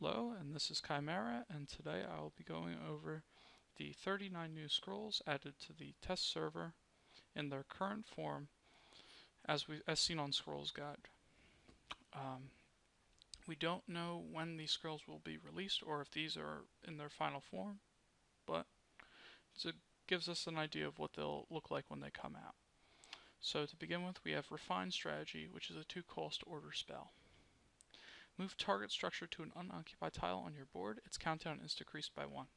Hello, and this is Khymera, and today I will be going over the 39 new scrolls added to the test server in their current form as seen on Scrolls Guide. Um, we don't know when these scrolls will be released or if these are in their final form, but it gives us an idea of what they'll look like when they come out. So to begin with, we have Refined Strategy, which is a 2-cost order spell. Move target structure to an unoccupied tile on your board. Its countdown is decreased by 1.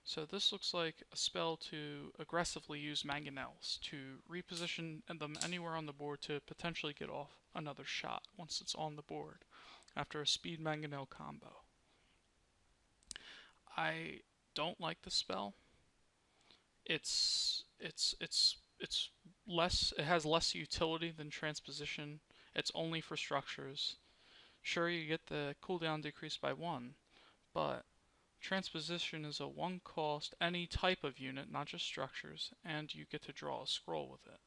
So this looks like a spell to aggressively use mangonels to reposition them anywhere on the board to potentially get off another shot once it's on the board after a speed mangonel combo. I don't like the spell. It's less. It has less utility than transposition. It's only for structures. Sure, you get the cooldown decreased by 1, but transposition is a 1-cost any type of unit, not just structures, and you get to draw a scroll with it.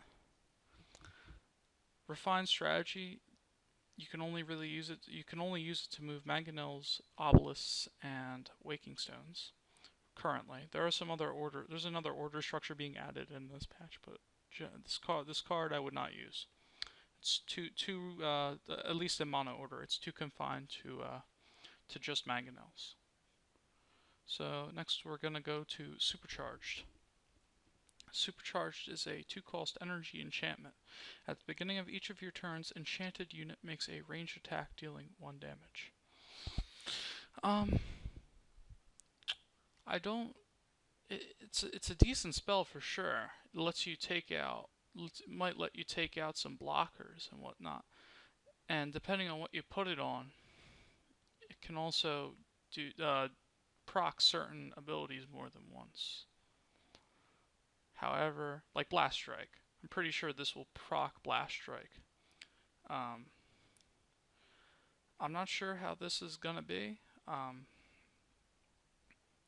Refined Strategy, you can only use it to move mangonels, obelisks, and waking stones. Currently, there's another order structure being added in this patch, but this card I would not use. It's at least in mono order, it's too confined to just mangonels. So next we're going to go to Supercharged. Supercharged is a 2-cost energy enchantment. At the beginning of each of your turns, enchanted unit makes a ranged attack dealing 1 damage. It's a decent spell for sure. It lets you take out might let you take out some blockers and whatnot. And depending on what you put it on, it can also do proc certain abilities more than once. However, like Blast Strike, I'm pretty sure this will proc Blast Strike. I'm not sure how this is gonna be.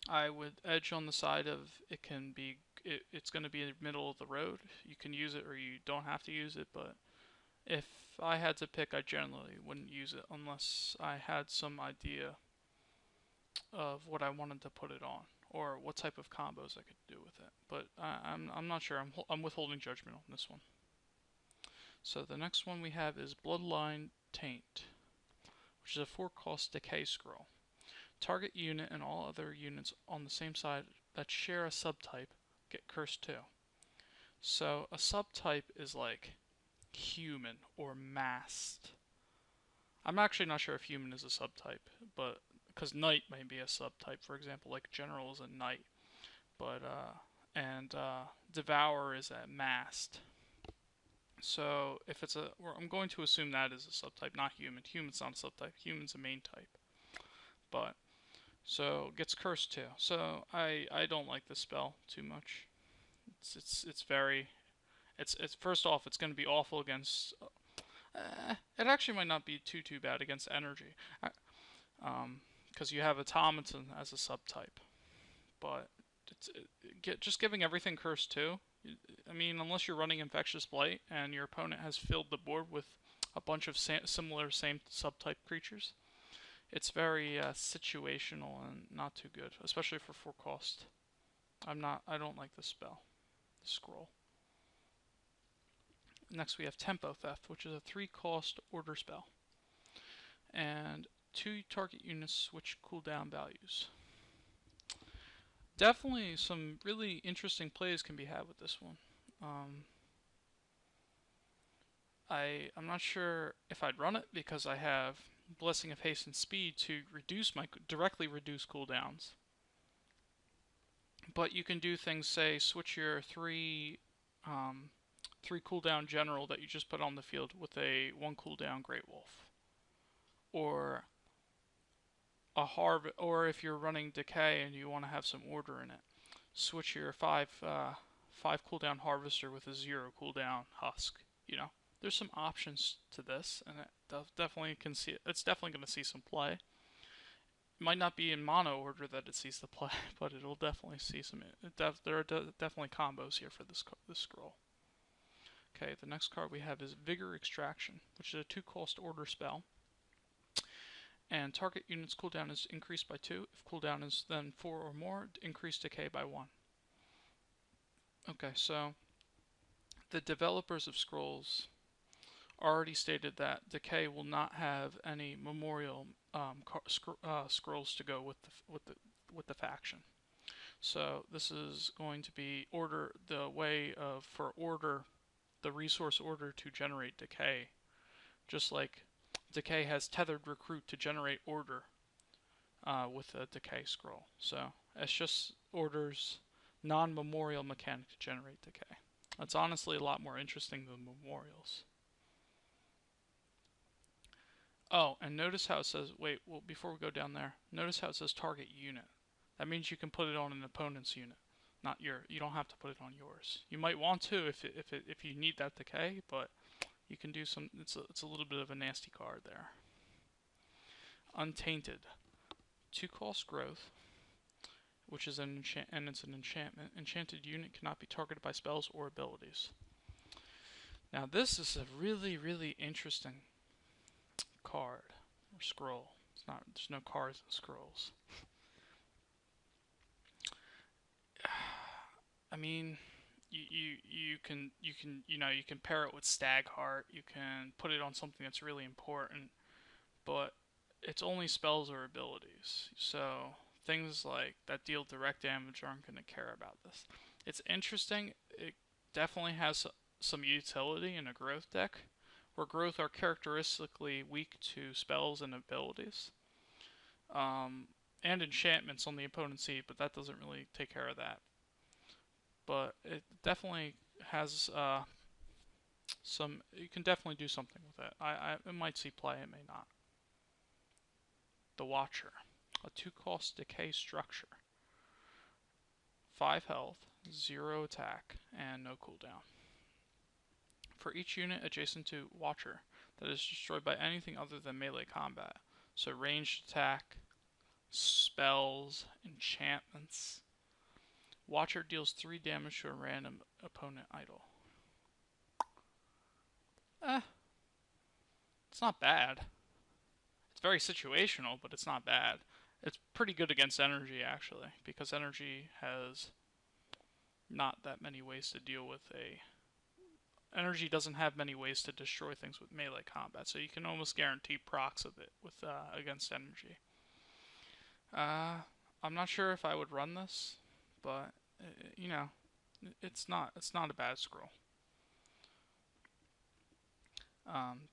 I would edge on the side of it's going to be in the middle of the road. You can use it or you don't have to use it, but if I had to pick, I generally wouldn't use it unless I had some idea of what I wanted to put it on or what type of combos I could do with it. But I'm not sure. I'm withholding judgment on this one. So the next one we have is Bloodline Taint, which is a 4-cost decay scroll. Target unit and all other units on the same side that share a subtype get cursed too. So a subtype is like human or masked. I'm actually not sure if human is a subtype, but because knight may be a subtype, for example, like general is a knight, but devour is a masked. So if it's I'm going to assume that is a subtype, not human. Human's not a subtype. Human's a main type, but. So gets cursed too. So I don't like this spell too much. It's first off, it's going to be awful against. It actually might not be too bad against energy, because you have automaton as a subtype. But just giving everything cursed too. I mean, unless you're running infectious blight and your opponent has filled the board with a bunch of similar same subtype creatures. It's very situational and not too good, especially for 4-cost. I don't like this spell, this scroll. Next we have Tempo Theft, which is a 3-cost order spell. And 2 target units switch cooldown values. Definitely some really interesting plays can be had with this one. I'm not sure if I'd run it because I have Blessing of Haste and Speed to directly reduce cooldowns. But you can do things, say, switch your 3 cooldown general that you just put on the field with a 1 cooldown Great Wolf. Or or if you're running Decay and you want to have some order in it, switch your 5 cooldown Harvester with a 0 cooldown Husk, you know. There's some options to this, and it's definitely going to see some play. It might not be in mono order that it sees the play, but it'll definitely see some. There are definitely combos here for this scroll. Okay, the next card we have is Vigor Extraction, which is a 2-cost order spell. and target unit's cooldown is increased by 2. If cooldown is then 4 or more, increase decay by 1. Okay, so the developers of Scrolls already stated that decay will not have any memorial scrolls to go with the faction. So this is going to be the way of the resource order to generate decay, just like decay has tethered recruit to generate order with a decay scroll. So it's just order's non-memorial mechanic to generate decay. That's honestly a lot more interesting than memorials. Oh, and notice how it says, before we go down there, notice how it says target unit. That means you can put it on an opponent's unit, you don't have to put it on yours. You might want to if you need that decay, but you can do some, it's a little bit of a nasty card there. Untainted. 2-cost growth, which is an enchantment. Enchanted unit cannot be targeted by spells or abilities. Now this is a really, really interesting card or scroll. There's no cards in scrolls. I mean, you can pair it with Stagheart. You can put it on something that's really important, but it's only spells or abilities. So things like that deal direct damage aren't going to care about this. It's interesting. It definitely has some utility in a growth deck, where growth are characteristically weak to spells and abilities, and enchantments on the opponent's seed, but that doesn't really take care of that. But it definitely has you can definitely do something with it. It might see play, it may not. The Watcher, a 2-cost decay structure. 5 health, 0 attack, and no cooldown. For each unit adjacent to Watcher that is destroyed by anything other than melee combat, so ranged attack, spells, enchantments, Watcher deals 3 damage to a random opponent idol. It's not bad. It's very situational, but it's not bad. It's pretty good against energy, actually, because energy has not that many ways to deal with Energy doesn't have many ways to destroy things with melee combat, so you can almost guarantee procs of it with against energy. I'm not sure if I would run this, but it's not a bad scroll.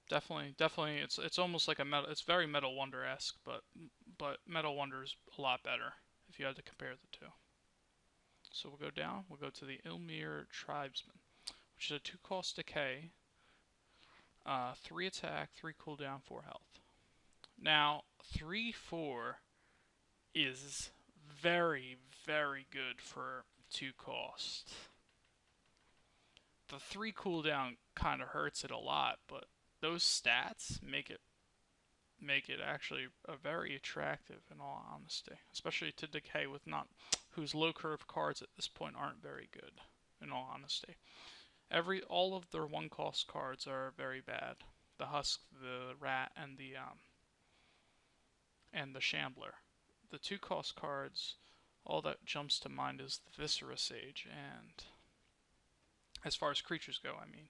Definitely, it's almost like it's very Metal Wonder-esque, but Metal Wonder's a lot better if you had to compare the two. So we'll go down. We'll go to the Ilmir Tribesman, which is a 2-cost decay, 3 attack, 3 cooldown, 4 health. Now 3/4 is very, very good for 2 cost. The 3 cooldown kind of hurts it a lot, but those stats make it actually a very attractive, in all honesty, especially to decay with whose low curve cards at this point aren't very good, in all honesty. All of their 1-cost cards are very bad. The Husk, the Rat, and the Shambler. The 2-cost cards, all that jumps to mind is the Viscera Sage, and as far as creatures go, I mean,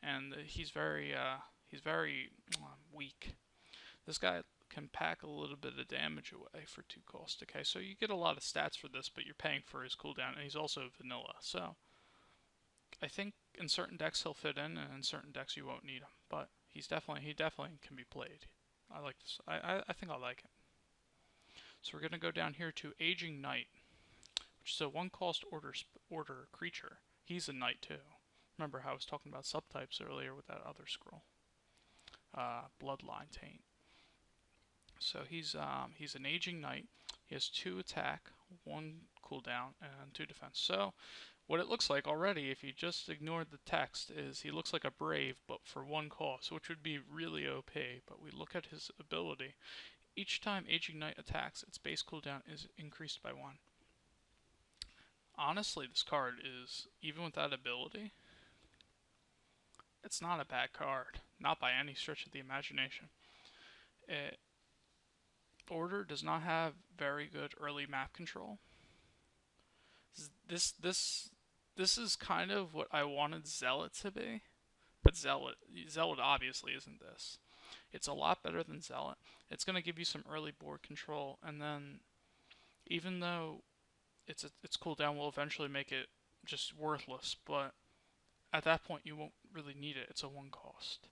and he's very weak. This guy can pack a little bit of damage away for 2-cost decay, so you get a lot of stats for this, but you're paying for his cooldown, and he's also vanilla. So I think in certain decks he'll fit in, and in certain decks you won't need him. But he definitely can be played. I like this. I think I like it. So we're gonna go down here to Aging Knight, which is a 1-cost order creature. He's a knight too. Remember how I was talking about subtypes earlier with that other scroll, Bloodline Taint. So he's an Aging Knight. He has 2 attack, 1 cooldown, and 2 defense. So what it looks like already, if you just ignored the text, is he looks like a Brave, but for 1 cost, which would be really OP. But we look at his ability. Each time Aging Knight attacks, its base cooldown is increased by 1. Honestly, this card is, even with that ability, it's not a bad card. Not by any stretch of the imagination. order does not have very good early map control. This this this is kind of what I wanted Zealot to be, but Zealot obviously isn't this. It's a lot better than Zealot. It's going to give you some early board control, and then even though its cooldown will eventually make it just worthless, but at that point you won't really need it. It's a one cost.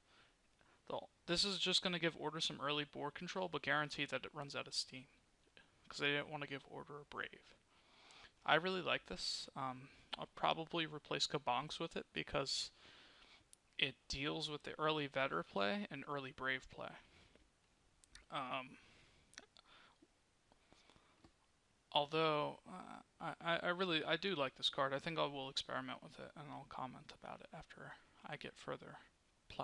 This is just going to give Order some early board control, but guarantee that it runs out of steam, because they didn't want to give Order a Brave. I really like this. I'll probably replace Kabongs with it because it deals with the early Vetter play and early Brave play. Although I do like this card. I think I will experiment with it and I'll comment about it after I get further.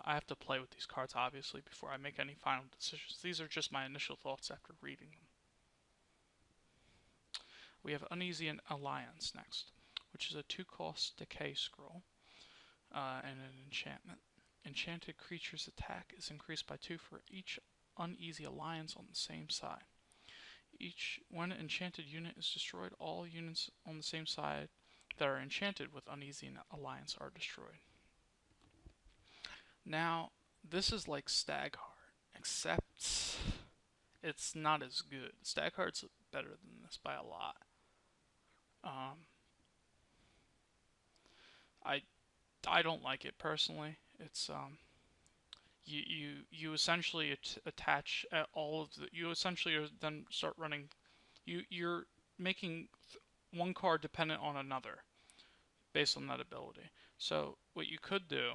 I have to play with these cards obviously before I make any final decisions. These are just my initial thoughts after reading them. We have Uneasy Alliance next, which is a 2-cost decay scroll and an enchantment. Enchanted creature's attack is increased by 2 for each Uneasy Alliance on the same side. When an enchanted unit is destroyed, all units on the same side that are enchanted with Uneasy Alliance are destroyed. Now, this is like Stagheart, except it's not as good. Stagheart's better than this by a lot. I don't like it personally. It's you essentially attach all of the, you essentially then start running, you're making one card dependent on another based on that ability. So what you could do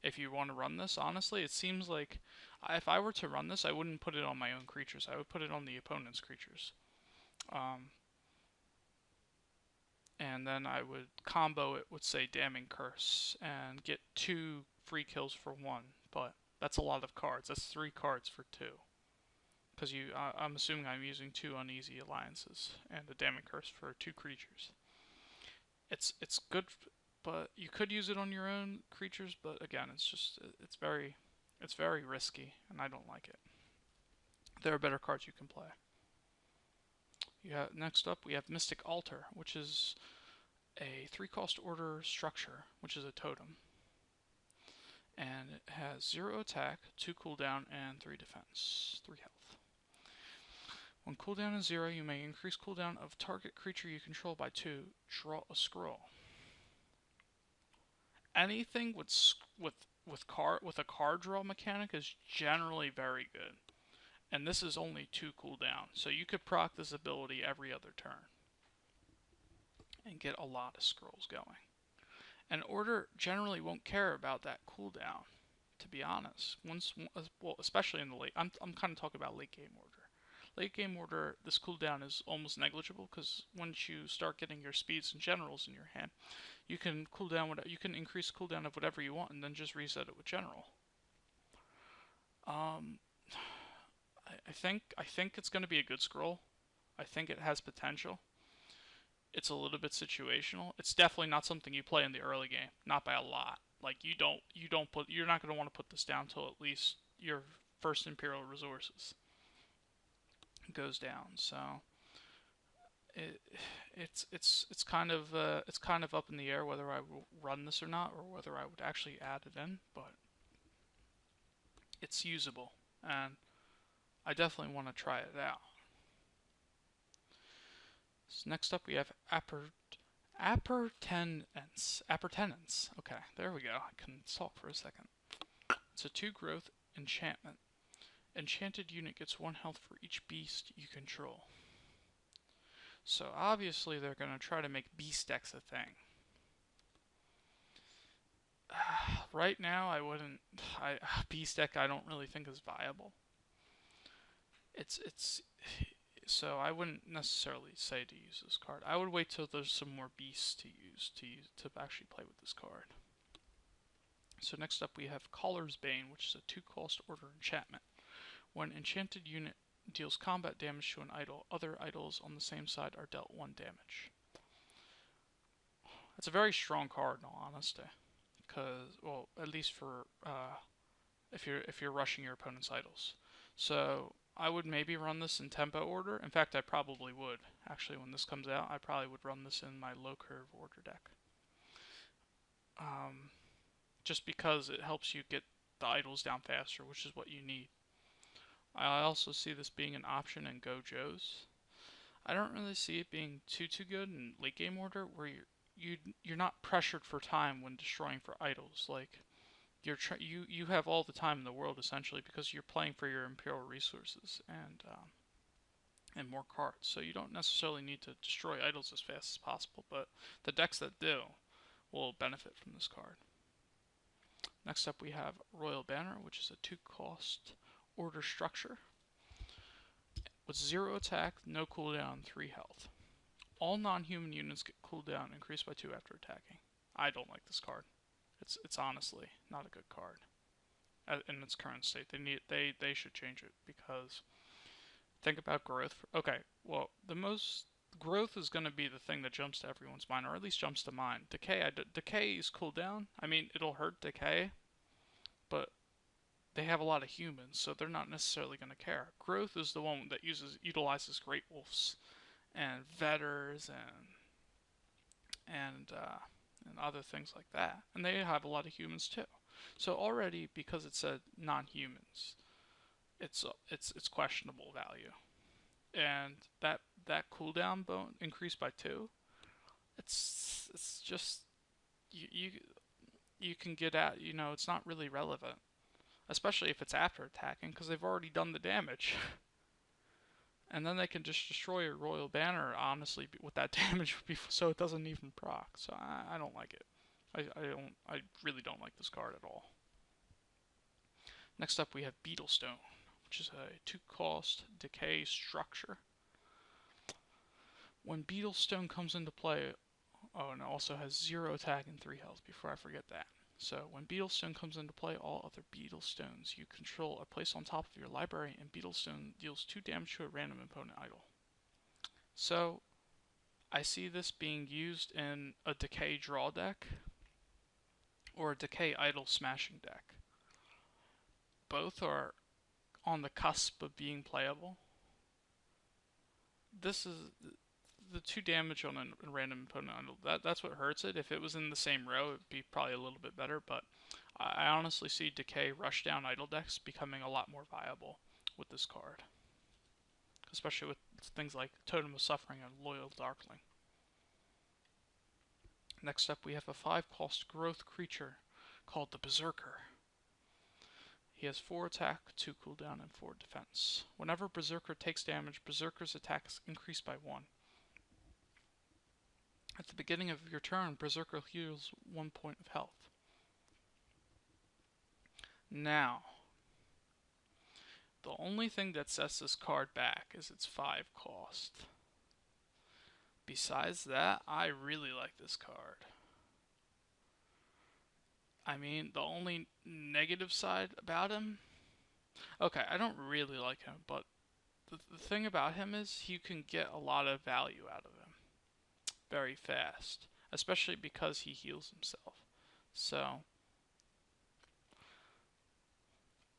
if you want to run this, honestly, it seems like if I were to run this, I wouldn't put it on my own creatures. I would put it on the opponent's creatures. And then I would combo it with, say, Damning Curse and get 2 free kills for 1. But that's a lot of cards. That's 3 cards for 2. Because I'm assuming I'm using 2 Uneasy Alliances and a Damning Curse for 2 creatures. It's good, but you could use it on your own creatures. But again, it's very risky, and I don't like it. There are better cards you can play. Next up, we have Mystic Altar, which is a 3-cost order structure, which is a totem. And it has 0 attack, 2 cooldown, and 3 defense, 3 health. When cooldown is 0, you may increase cooldown of target creature you control by 2. Draw a scroll. Anything with a card draw mechanic is generally very good. And this is only 2 cooldown, so you could proc this ability every other turn and get a lot of scrolls going. And Order generally won't care about that cooldown, to be honest. Well, especially in the late. I'm kind of talking about late game Order. Late game Order, this cooldown is almost negligible because once you start getting your speeds and generals in your hand, you can you can increase cooldown of whatever you want and then just reset it with general. I think it's going to be a good scroll. I think it has potential. It's a little bit situational. It's definitely not something you play in the early game, not by a lot. Like you're not going to want to put this down till at least your first Imperial Resources goes down. So it's kind of up in the air whether I will run this or not, or whether I would actually add it in. But it's usable, and I definitely want to try it out. So next up we have Appurtenance. Okay, there we go. I couldn't talk for a second. It's a 2-growth enchantment. Enchanted unit gets 1 health for each beast you control. So obviously they're going to try to make beast decks a thing. Right now I wouldn't. Beast deck I don't really think is viable. So I wouldn't necessarily say to use this card. I would wait till there's some more beasts to use to actually play with this card. So next up we have Caller's Bane, which is a 2-cost order enchantment. When enchanted unit deals combat damage to an idol, other idols on the same side are dealt 1 damage. It's a very strong card in all honesty, because, well, at least for if you're rushing your opponent's idols. So I would maybe run this in tempo order. In fact, I probably would. Actually, when this comes out, I probably would run this in my low curve order deck. Just because it helps you get the idles down faster, which is what you need. I also see this being an option in Go Joes. I don't really see it being too good in late game order, where you're not pressured for time when destroying for idols. Like you have all the time in the world essentially because you're playing for your Imperial resources and more cards. So you don't necessarily need to destroy idols as fast as possible, but the decks that do will benefit from this card. Next up we have Royal Banner, which is a 2-cost order structure with 0 attack, no cooldown, 3 health. All non-human units get cooldown increased by 2 after attacking. I don't like this card. It's honestly not a good card in its current state. They should change it because think about growth. Okay, well the most growth is going to be the thing that jumps to everyone's mind, or at least jumps to mine. Decay is cooldown. I mean, it'll hurt decay, but they have a lot of humans, so they're not necessarily going to care. Growth is the one that utilizes Great Wolves and Vetters and other things like that, and they have a lot of humans too. So already, because it said non-humans, it's questionable value, and that cooldown bone increased by 2. It's just you can get at, it's not really relevant, especially if it's after attacking, because they've already done the damage. And then they can just destroy a Royal Banner, honestly, with that damage, so it doesn't even proc. So I don't like it. I really don't like this card at all. Next up we have Beetlestone, which is a 2-cost decay structure. When Beetlestone comes into play, and it also has 0 attack and 3 health, before I forget that. So when Beetlestone comes into play, all other Beetlestones you control are placed on top of your library, and Beetlestone deals 2 damage to a random opponent idol. So I see this being used in a Decay draw deck or a Decay idol smashing deck. Both are on the cusp of being playable. This is the 2 damage on a random opponent idol. That's what hurts it. If it was in the same row, it'd be probably a little bit better, but I honestly see Decay rushdown idol decks becoming a lot more viable with this card, especially with things like Totem of Suffering and Loyal Darkling. Next up we have a 5-cost growth creature called the Berserker. He has 4 attack, 2 cooldown, and 4 defense. Whenever Berserker takes damage, Berserker's attack is increased by 1. At the beginning of your turn, Berserker heals 1 point of health. Now, the only thing that sets this card back is its 5 cost. Besides that, I really like this card. I mean, the only negative side about him... Okay, I don't really like him, but the thing about him is you can get a lot of value out of him very fast, especially because he heals himself. So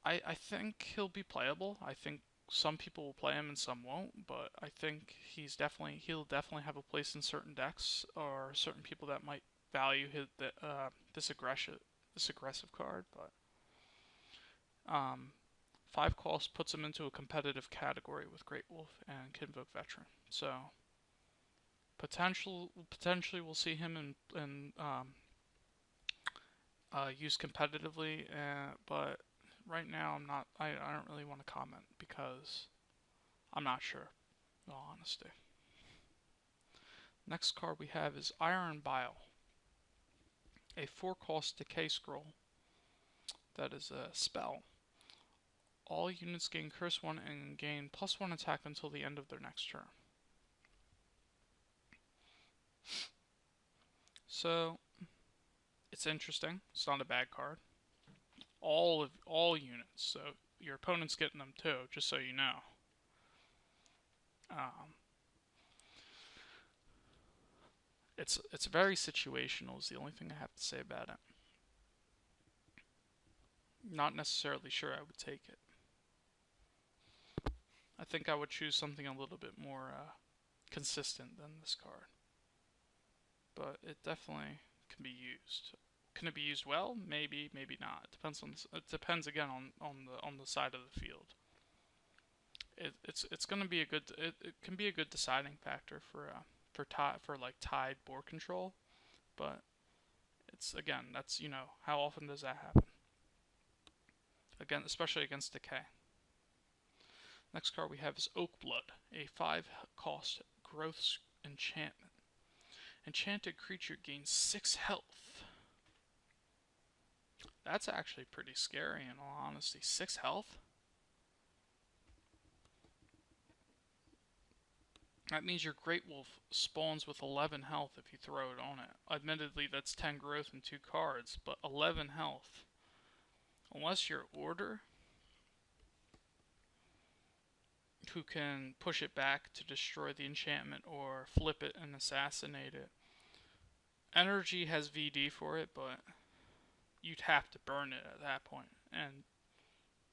I think he'll be playable. I think some people will play him and some won't, but I think he'll definitely have a place in certain decks, or certain people that might value this aggressive card. But 5 cost puts him into a competitive category with Great Wolf and Kinvoke Veteran. So potentially we'll see him in used competitively, but right now I don't really want to comment because I'm not sure, in all honesty. Next card we have is Iron Bile, a 4-cost decay scroll that is a spell. All units gain Curse 1 and gain +1 attack until the end of their next turn. So it's interesting. It's not a bad card. All units, so your opponent's getting them too, just so you know. It's very situational is the only thing I have to say about it. Not necessarily sure I would take it. I think I would choose something a little bit more consistent than this card. But it definitely can be used. Can it be used well? Maybe, maybe not. It depends again on the side of the field. It's going to be a good. It can be a good deciding factor for like tied board control, but it's again that's how often does that happen? Again, especially against decay. Next card we have is Oakblood, a 5-cost growth enchantment. Enchanted creature gains 6 health. That's actually pretty scary in all honesty. 6 health? That means your Great Wolf spawns with 11 health if you throw it on it. Admittedly, that's 10 growth and 2 cards, but 11 health. Unless you're Order, who can push it back to destroy the enchantment or flip it and assassinate it. Energy has VD for it, but you'd have to burn it at that point, and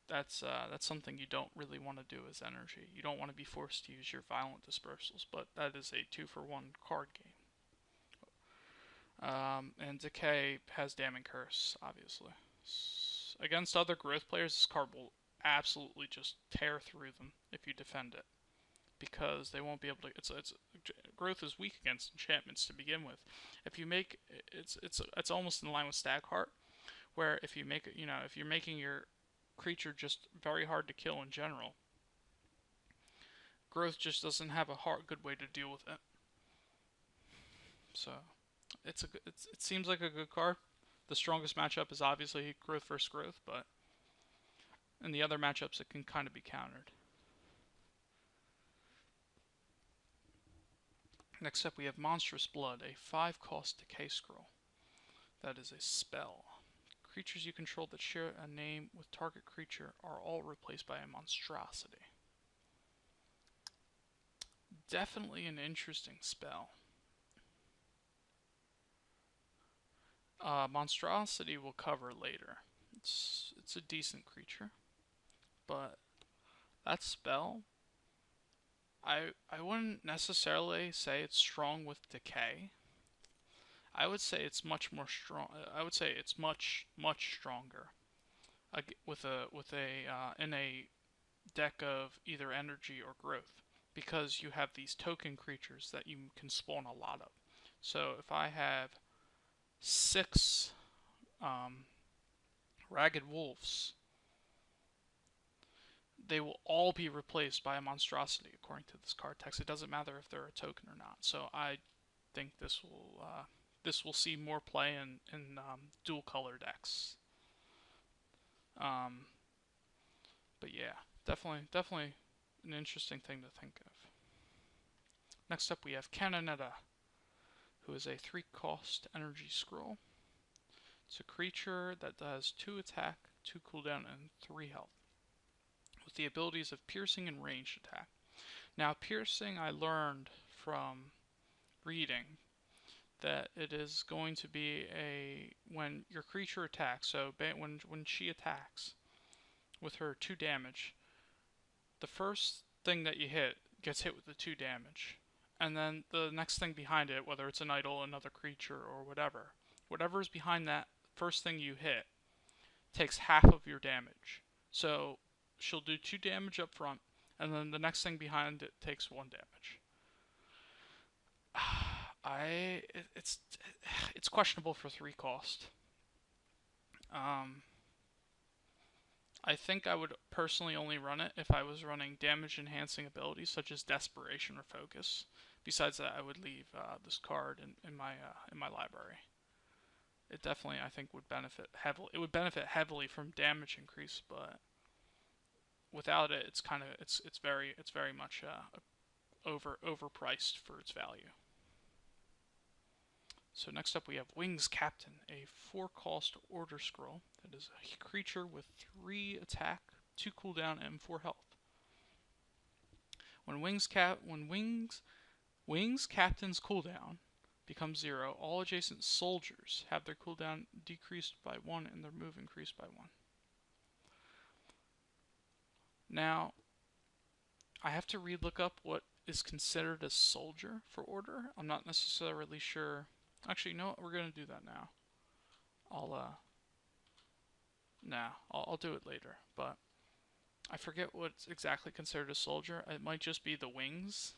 that's something you don't really want to do as energy. You don't want to be forced to use your violent dispersals, but that is a 2-for-1 card game. And Decay has Damning Curse, obviously. Against other growth players, this card will absolutely just tear through them if you defend it, because they won't be able to. Growth is weak against enchantments to begin with. If you make it's almost in line with Stagheart, where if you make if you're making your creature just very hard to kill in general, growth just doesn't have a good way to deal with it. So it seems like a good card. The strongest matchup is obviously growth versus growth, but in the other matchups it can kind of be countered. Next up we have Monstrous Blood, a 5-cost decay scroll. That is a spell. Creatures you control that share a name with target creature are all replaced by a monstrosity. Definitely an interesting spell. Monstrosity will cover later. It's a decent creature, but that spell, I wouldn't necessarily say it's strong with decay. I would say it's much more strong. I would say it's much stronger in a deck of either energy or growth, because you have these token creatures that you can spawn a lot of. So if I have 6 Ragged Wolves, they will all be replaced by a monstrosity according to this card text. It doesn't matter if they're a token or not. So I think this will see more play in dual color decks. But yeah, definitely an interesting thing to think of. Next up we have Canonetta, who is a 3-cost energy scroll. It's a creature that does 2 attack, 2 cooldown, and 3 health, with the abilities of piercing and ranged attack. Now piercing, I learned from reading that it is going to be when your creature attacks, so when she attacks with her 2 damage, the first thing that you hit gets hit with the 2 damage, and then the next thing behind it, whether it's an idol, another creature, or whatever is behind that first thing you hit, takes half of your damage. So she'll do 2 damage up front, and then the next thing behind it takes 1 damage. It's questionable for 3 cost. I think I would personally only run it if I was running damage enhancing abilities such as Desperation or Focus. Besides that, I would leave this card in my library. It definitely, I think, would benefit heavily. It would benefit heavily from damage increase, but without it, it's very much overpriced for its value. So next up we have Wings Captain, a 4-cost order scroll that is a creature with 3 attack, 2 cooldown, and 4 health. When Wings Captain's cooldown becomes 0, all adjacent soldiers have their cooldown decreased by 1 and their move increased by 1. Now, I have to look up what is considered a soldier for order. I'm not necessarily sure. Actually, you know what? We're gonna do that now. I'll do it later. But I forget what's exactly considered a soldier. It might just be the wings.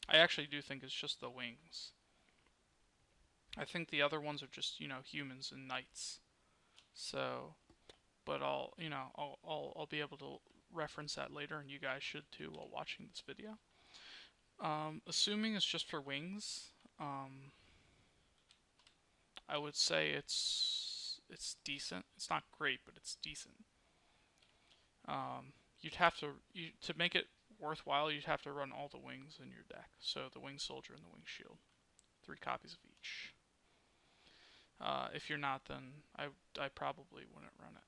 I actually do think it's just the wings. I think the other ones are just, humans and knights. So, but I'll be able to reference that later, and you guys should too while watching this video. Assuming it's just for wings, I would say it's decent. It's not great, but it's decent. You'd have to make it worthwhile. You'd have to run all the wings in your deck. So the wing soldier and the wing shield, 3 copies of each. If you're not, then I probably wouldn't run it.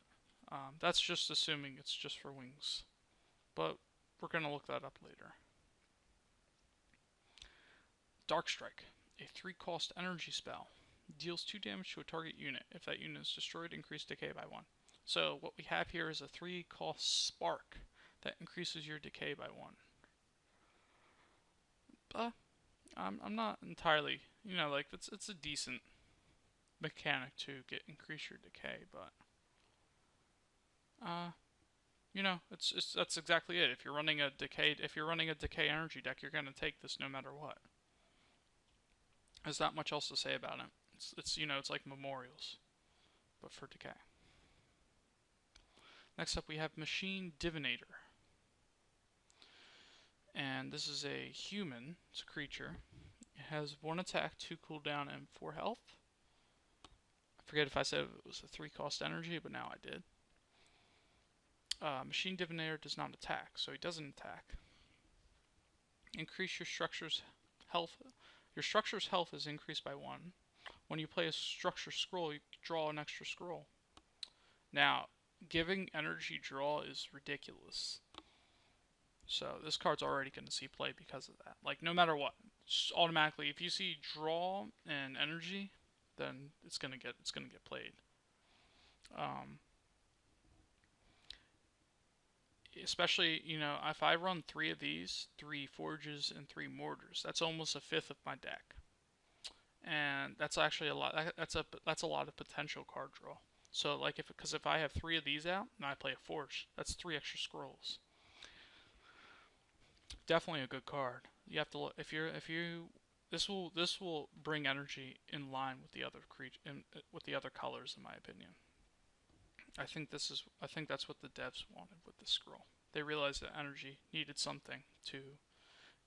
That's just assuming it's just for wings, but we're gonna look that up later. Dark Strike, a 3-cost energy spell, deals 2 damage to a target unit. If that unit is destroyed, increase decay by 1. So what we have here is a 3-cost spark that increases your decay by 1. But I'm not entirely, it's a decent mechanic to increase your decay, but that's exactly it. If you're running a decay energy deck, you're gonna take this no matter what. There's not much else to say about it. It's like memorials, but for decay. Next up we have Machine Divinator. And this is a human, it's a creature. It has 1 attack, 2 cooldown, and 4 health. I forget if I said it was a 3-cost energy, but now I did. Machine Divinator does not attack, so he doesn't attack. Increase your structure's health. Your structure's health is increased by 1. When you play a structure scroll, you draw an extra scroll. Now, giving energy draw is ridiculous. So this card's already going to see play because of that. Like, no matter what, automatically, if you see draw and energy, then it's gonna get played. Especially, if I run 3 of these, 3 forges and 3 mortars, that's almost a fifth of my deck, and that's actually a lot. That's a lot of potential card draw. So like if I have 3 of these out and I play a forge, that's 3 extra scrolls. Definitely a good card. You have to look this will bring energy in line with the other colors, in my opinion. I think that's what the devs wanted with this scroll. They realized that energy needed something to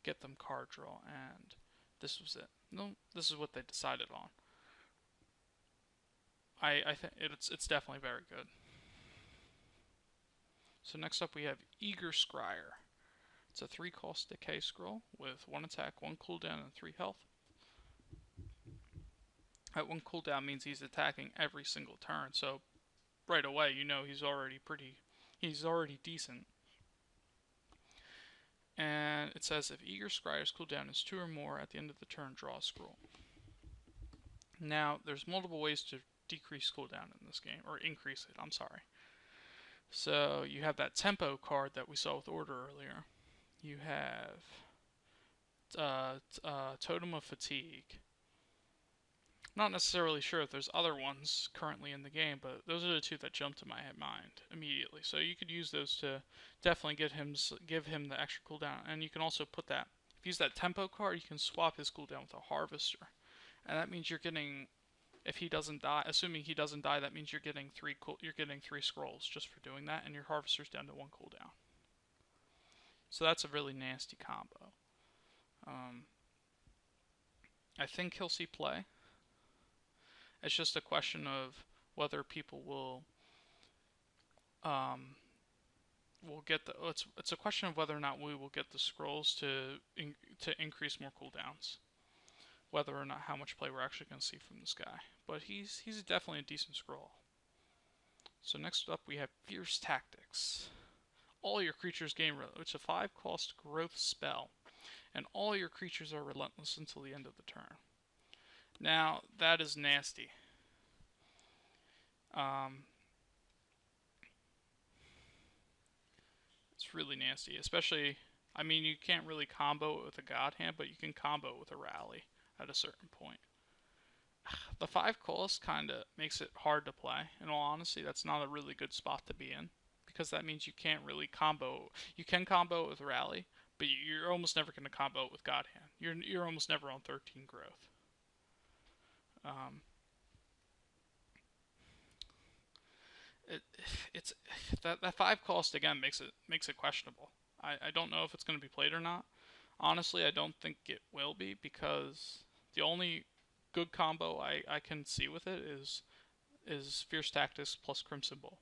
get them card draw, and this was it. No, this is what they decided on. I think it's definitely very good. So next up we have Eager Scryer. It's a 3-cost decay scroll with 1 attack, 1 cooldown, and 3 health. That 1 cooldown means he's attacking every single turn, so right away he's already decent. And it says if Eager Scryer's cooldown is 2 or more at the end of the turn, draw a scroll. Now, there's multiple ways to decrease cooldown in this game, or increase it, I'm sorry. So you have that tempo card that we saw with Order earlier. You have Totem of Fatigue. Not necessarily sure if there's other ones currently in the game, but those are the 2 that jump to my mind immediately. So you could use those to definitely give him the extra cooldown. And you can also put that, if you use that tempo card, you can swap his cooldown with a Harvester. And that means you're getting, if he doesn't die, assuming he doesn't die, that means you're getting 3 scrolls just for doing that, and your Harvester's down to 1 cooldown. So that's a really nasty combo. I think he'll see play. It's just a question of whether people will get the. It's a question of whether or not we will get the scrolls to increase more cooldowns. Whether or not how much play we're actually going to see from this guy, but he's definitely a decent scroll. So next up we have Fierce Tactics. All your creatures gain. It's a 5-cost growth spell, and all your creatures are relentless until the end of the turn. Now, that is nasty. It's It's really nasty, especially, I mean, you can't really combo it with a God Hand, but you can combo it with a Rally at a certain point. The 5 cost kind of makes it hard to play. In all honesty, that's not a really good spot to be in, because that means you can't really combo. You can combo it with Rally, but you're almost never going to combo it with God Hand. You're almost never on 13 growth. Um, it, it's that 5 cost again makes it questionable. I don't know if it's going to be played or not. Honestly, I don't think it will be, because the only good combo I can see with it is Fierce Tactics plus Crimson Bowl.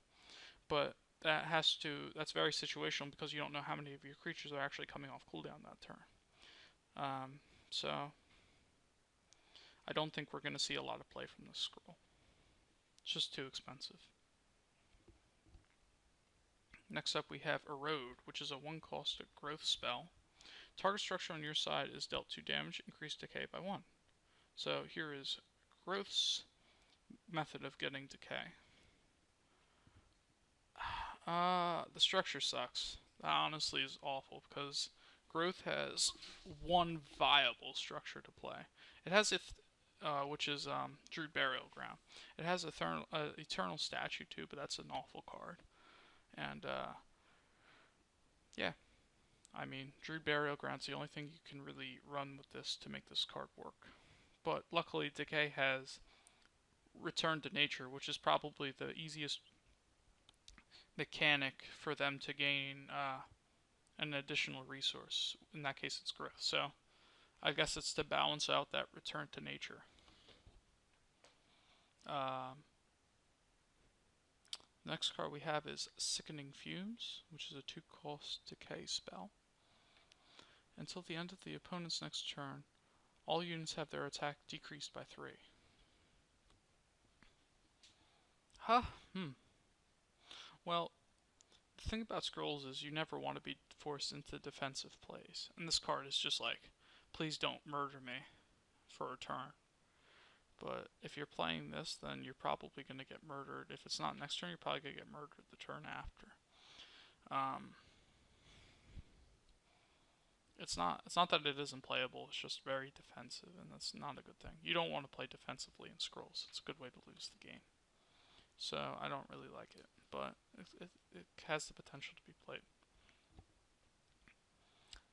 But that's very situational, because you don't know how many of your creatures are actually coming off cooldown that turn. So I don't think we're going to see a lot of play from this scroll. It's just too expensive. Next up we have Erode, which is a 1-cost growth spell. Target structure on your side is dealt 2 damage, increased decay by 1. So here is Growth's method of getting decay. The structure sucks. That honestly is awful, because Growth has one viable structure to play. It has which is Druid Burial Ground. It has Eternal Statue too, but that's an awful card. And yeah, I mean, Druid Burial Ground's the only thing you can really run with this to make this card work. But luckily, Decay has Return to Nature, which is probably the easiest mechanic for them to gain an additional resource. In that case, it's Growth. So I guess it's to balance out that Return to Nature. Next card we have is Sickening Fumes, which is a 2-cost decay spell. Until the end of the opponent's next turn, all units have their attack decreased by 3. Well, the thing about scrolls is you never want to be forced into defensive plays. And this card is just like, please don't murder me for a turn. But if you're playing this, then you're probably going to get murdered. If it's not next turn, you're probably going to get murdered the turn after. It's not that it isn't playable, it's just very defensive, and that's not a good thing. You don't want to play defensively in scrolls. It's a good way to lose the game. So I don't really like it, but it has the potential to be played.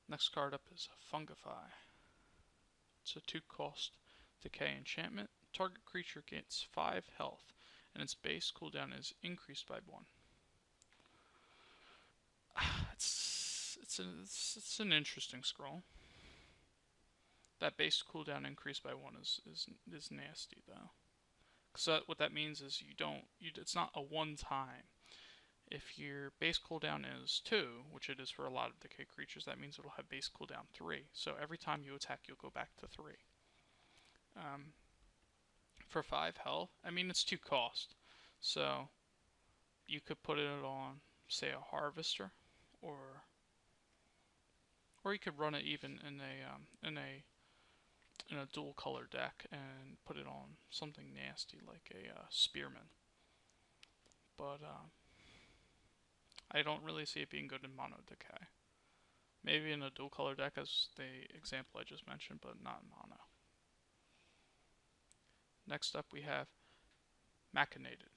Next card up is Fungify. It's a 2-cost decay enchantment. Target creature gets 5 health, and its base cooldown is increased by 1. It's an interesting scroll. That base cooldown increased by 1 is nasty though. Because what that means is it's not a one-time. If your base cooldown is 2, which it is for a lot of decay creatures, that means it'll have base cooldown 3. So every time you attack, you'll go back to 3. For 5 health, I mean, it's 2 cost. So you could put it on, say, a Harvester, or you could run it even in a dual color deck and put it on something nasty like a Spearman. But I don't really see it being good in mono decay. Maybe in a dual color deck as the example I just mentioned, but not in mono. Next up we have Machinated,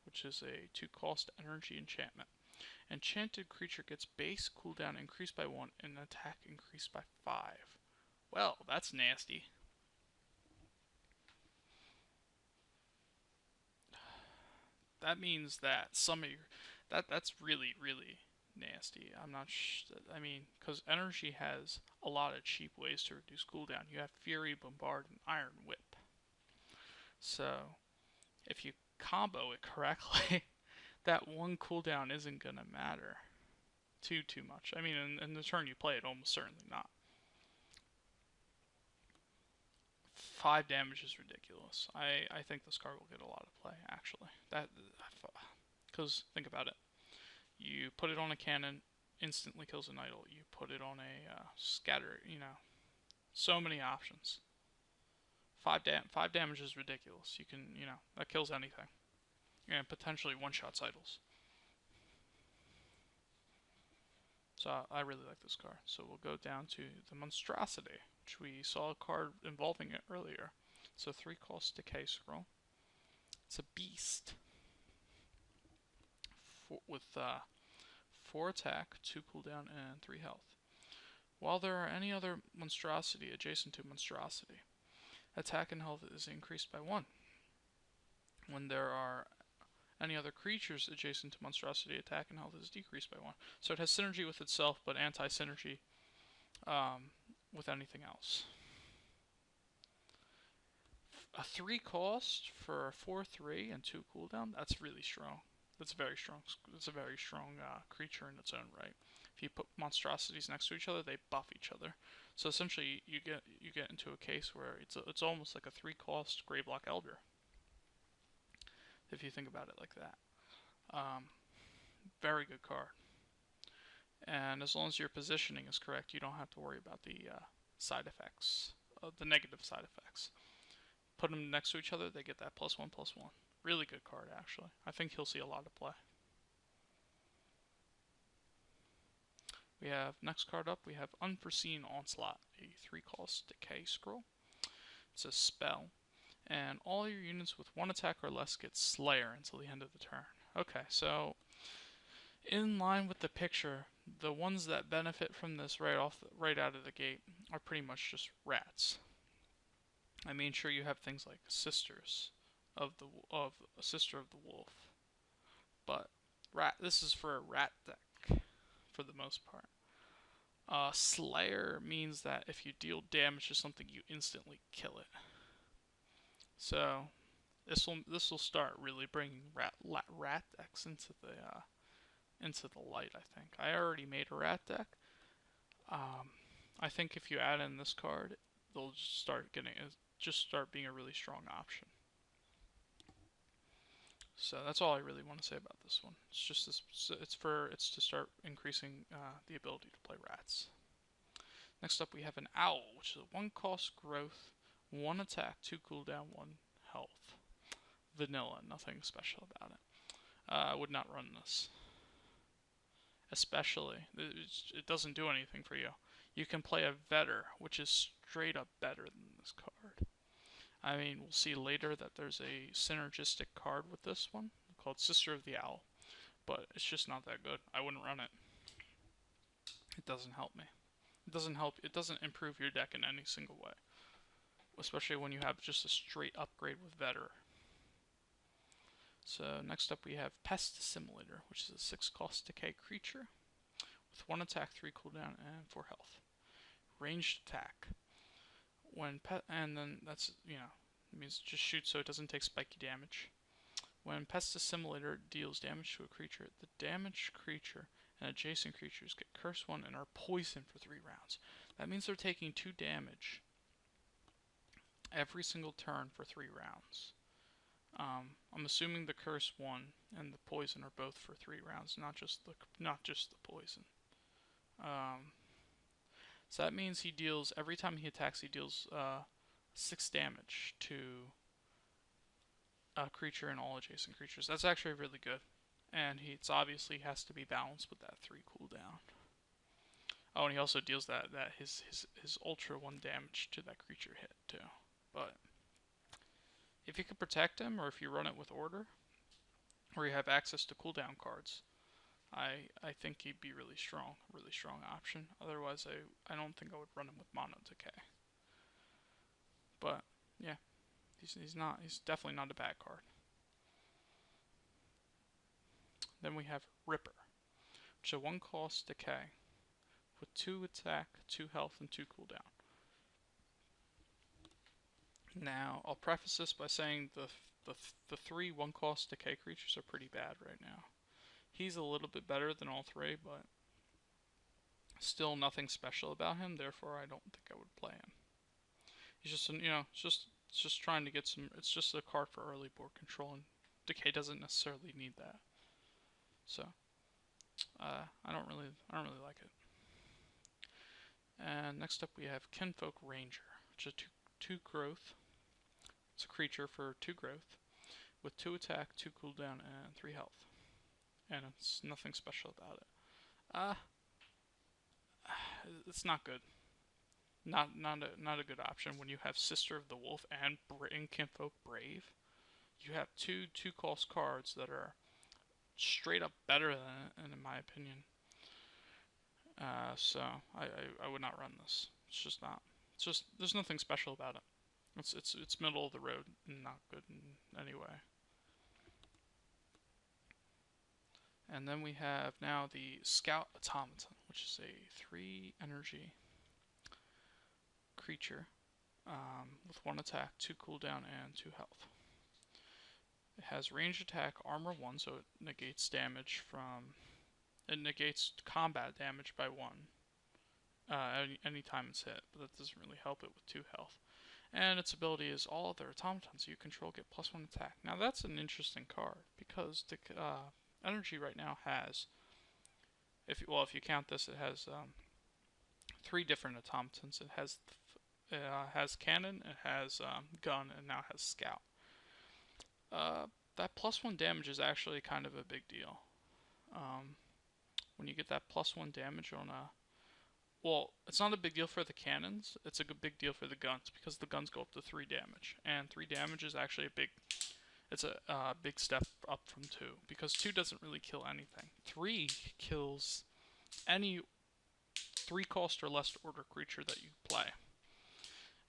which is a 2-cost energy enchantment. Enchanted creature gets base cooldown increased by 1 and attack increased by 5. Well, that's nasty. That means that some of your that's really nasty. I'm not I mean, because energy has a lot of cheap ways to reduce cooldown. You have Fury, Bombard, and Iron Whip. So if you combo it correctly, that 1 cooldown isn't gonna matter too much. I mean, in the turn you play it, almost certainly not. 5 damage is ridiculous. I think this card will get a lot of play, actually. Because think about it. You put it on a cannon, instantly kills an idol. You put it on a scatter, so many options. 5 damage is ridiculous. You can, that kills anything. And potentially one-shots idols. So I really like this card. So we'll go down to the Monstrosity, which we saw a card involving it earlier. So 3-cost Decay Scroll. It's a beast with 4 attack, 2 cooldown, and 3 health. While there are any other monstrosity adjacent to monstrosity, attack and health is increased by 1. When there are any other creatures adjacent to monstrosity, attack and health is decreased by 1. So it has synergy with itself, but anti-synergy with anything else. A 3-cost for a 4/3 and 2 cooldown, that's really strong. That's very strong. It's a very strong creature in its own right. If you put monstrosities next to each other, they buff each other. So essentially, you get into a case where it's almost like a 3-cost Greyblock Elder, if you think about it like that. Very good card. And as long as your positioning is correct, you don't have to worry about the side effects, the negative side effects. Put them next to each other, they get that +1/+1. Really good card, actually. I think he'll see a lot of play. We have, next card up, we have Unforeseen Onslaught, a 3-cost Decay Scroll. It's a spell, and all your units with 1 attack or less get Slayer until the end of the turn. Okay, so in line with the picture, the ones that benefit from this right out of the gate are pretty much just rats. I mean, sure, you have things like Sisters of a Sister of the Wolf, but this is for a rat deck for the most part. Slayer means that if you deal damage to something, you instantly kill it. So this will start really bringing rat decks into the light. I think I already made a rat deck. I think if you add in this card, they'll just start being a really strong option. So that's all I really want to say about this one. It's just it's to start increasing the ability to play rats. Next up we have an owl, which is a 1-cost growth, 1 attack, 2 cooldown, 1 health. Vanilla, nothing special about it. I would not run this. Especially, it doesn't do anything for you. You can play a Vetter, which is straight up better than this card. I mean, we'll see later that there's a synergistic card with this one called Sister of the Owl, but it's just not that good. I wouldn't run it. It doesn't help me. It doesn't improve your deck in any single way, especially when you have just a straight upgrade with Vetter. So next up we have Pest Assimilator, which is a 6-cost decay creature with 1 attack, 3 cooldown, and 4 health. Ranged attack. And then that's, it means just shoot so it doesn't take spiky damage. When Pest Assimilator deals damage to a creature, the damaged creature and adjacent creatures get Curse 1 and are poisoned for 3 rounds. That means they're taking 2 damage every single turn for 3 rounds. I'm assuming the Curse 1 and the poison are both for 3 rounds, not just the poison. So that means every time he attacks, he deals 6 damage to a creature and all adjacent creatures. That's actually really good, and it's obviously has to be balanced with that 3 cooldown. Oh, and he also deals that his Ultra 1 damage to that creature hit too. But if you can protect him, or if you run it with order, or you have access to cooldown cards, I think he'd be really strong option. Otherwise, I don't think I would run him with Mono Decay. But yeah, he's definitely not a bad card. Then we have Ripper, which is a 1-cost decay with 2 attack, 2 health, and 2 cooldown. Now, I'll preface this by saying the 3 1-cost decay creatures are pretty bad right now. He's a little bit better than all 3, but still nothing special about him. Therefore, I don't think I would play him. He's just, it's just trying to get some. It's just a card for early board control, and decay doesn't necessarily need that. So, I don't really like it. And next up, we have Kinfolk Ranger, which is a 2 growth. It's a creature for 2 growth with 2 attack, 2 cooldown, and 3 health. And it's nothing special about it. it's not good. Not a good option when you have Sister of the Wolf and Kinfolk Brave. You have two cost cards that are straight up better than it, in my opinion. So I would not run this. It's just not. It's just there's nothing special about it. It's middle of the road and not good in any way. And then we have now the Scout Automaton, which is a 3 energy creature with 1 attack, 2 cooldown, and 2 health. It has range attack, armor 1, so it negates damage from. It negates combat damage by 1 anytime it's hit, but that doesn't really help it with 2 health. And its ability is all other automatons you control get +1 attack. Now that's an interesting card because the energy right now has, if you count this, it has 3 different automatons. It has cannon, it has gun, and now has scout. That +1 damage is actually kind of a big deal. When you get that +1 damage on a, well, it's not a big deal for the cannons. It's a big deal for the guns because the guns go up to 3 damage, and 3 damage is actually it's a big step up from 2 because 2 doesn't really kill anything. 3 kills any 3 cost or less order creature that you play,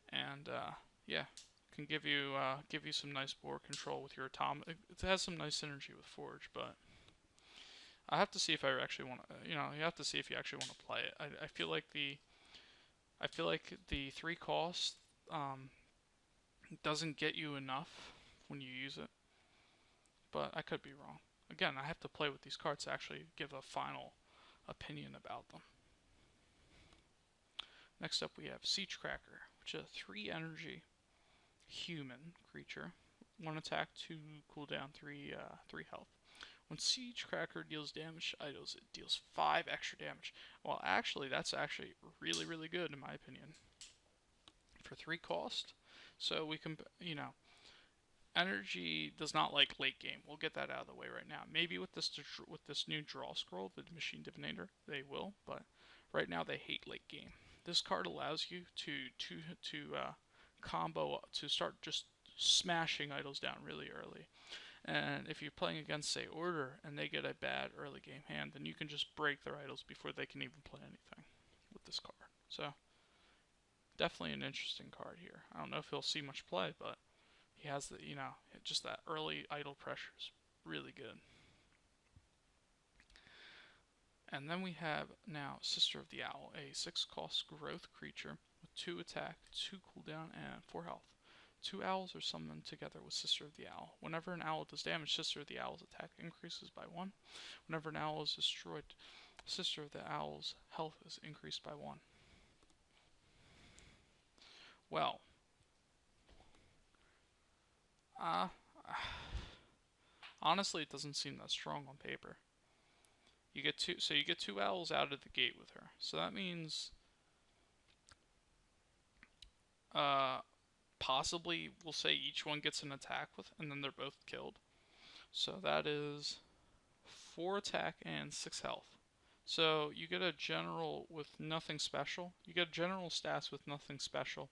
and yeah, can give you some nice board control with your automaton. It has some nice synergy with Forge, but I have to see if I actually want to. You have to see if you actually want to play it. I feel like the 3 cost doesn't get you enough when you use it, but I could be wrong. Again, I have to play with these cards to actually give a final opinion about them. Next up, we have Siege Cracker, which is a 3 energy human creature, 1 attack, 2 cooldown, 3 health. When Siege Cracker deals damage to idols, it deals 5 extra damage. Well, actually, that's actually really, really good in my opinion for 3 cost. So we can, energy does not like late game. We'll get that out of the way right now. Maybe with this new draw scroll, the Machine Divinator, they will, but right now they hate late game. This card allows you to combo, to start just smashing idols down really early. And if you're playing against, say, Order, and they get a bad early game hand, then you can just break their idols before they can even play anything with this card. So, definitely an interesting card here. I don't know if he'll see much play, but he has the, just that early idol pressure is really good. And then we have now Sister of the Owl, a 6 cost growth creature with 2 attack, 2 cooldown, and 4 health. 2 owls are summoned together with Sister of the Owl. Whenever an owl does damage, Sister of the Owl's attack increases by 1. Whenever an owl is destroyed, Sister of the Owl's health is increased by 1. Well, honestly, it doesn't seem that strong on paper. You get 2 owls out of the gate with her. So that means possibly we'll say each one gets an attack with, and then they're both killed. So that is 4 attack and 6 health. So you get a general with nothing special. You get general stats with nothing special,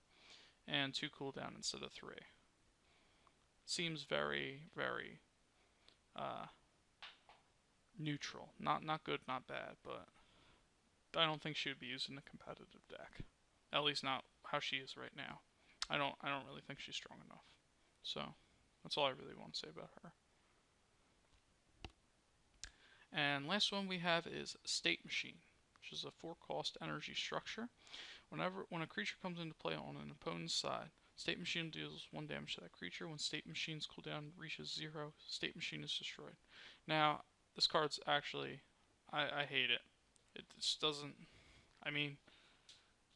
and 2 cooldown instead of 3. Seems very, very neutral. Not good, not bad, but I don't think she would be used in a competitive deck. At least not how she is right now. I don't really think she's strong enough. So that's all I really want to say about her. And last one we have is State Machine, which is a 4 cost energy structure. When a creature comes into play on an opponent's side, State Machine deals 1 damage to that creature. When State Machine's cooldown reaches 0, State Machine is destroyed. Now, this card's actually, I hate it. It just doesn't,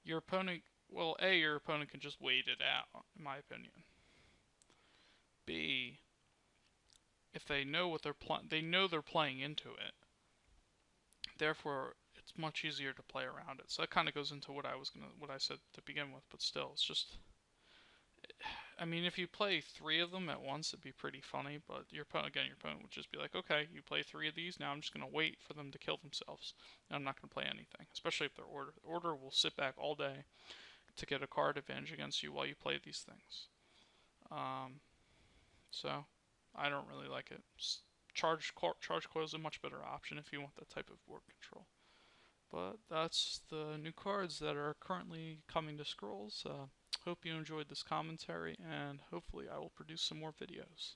your opponent, well, A, your opponent can just wait it out, in my opinion. B, if they know what they're playing into it. Therefore, it's much easier to play around it. So that kind of goes into what I said to begin with, but still, it's just, I mean, if you play 3 of them at once, it'd be pretty funny, but your opponent would just be like, okay, you play 3 of these, now I'm just going to wait for them to kill themselves, and I'm not going to play anything, especially if they're Order. The Order will sit back all day to get a card advantage against you while you play these things. So, I don't really like it. Charge Coil is a much better option if you want that type of board control. But that's the new cards that are currently coming to Scrolls. Hope you enjoyed this commentary, and hopefully I will produce some more videos.